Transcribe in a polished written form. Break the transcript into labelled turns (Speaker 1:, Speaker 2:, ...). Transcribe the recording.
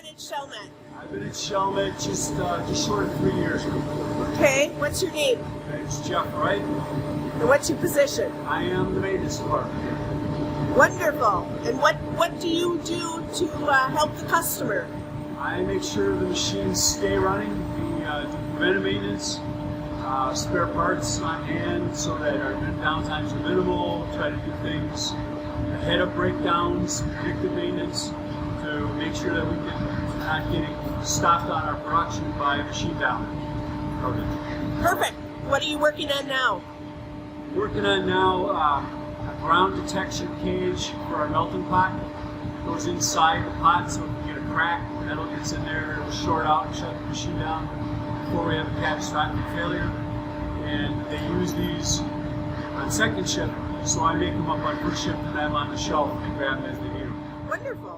Speaker 1: been at Shelmet?
Speaker 2: I've been at Shelmet just short of 3 years.
Speaker 1: Okay, what's your name?
Speaker 2: My name's Jeff Wright.
Speaker 1: And what's your position?
Speaker 2: I am the maintenance department.
Speaker 1: Wonderful. And what do you do to help the customer?
Speaker 2: I make sure the machines stay running. We do preventive maintenance, spare parts on hand so that our downtimes are minimal. Try to do things ahead of breakdowns, predictive maintenance, to make sure that we can not getting stopped on our production by machine down.
Speaker 1: Perfect. What are you working on now?
Speaker 2: Working on now a ground detection cage for our melting pot. It goes inside the pot so if we get a crack, metal gets in there, it'll short out and shut the machine down before we have a catastrophic failure. And they use these on second shift, so I make them up on first shift and I'm on the shelf and grab them as they need them.
Speaker 1: Wonderful.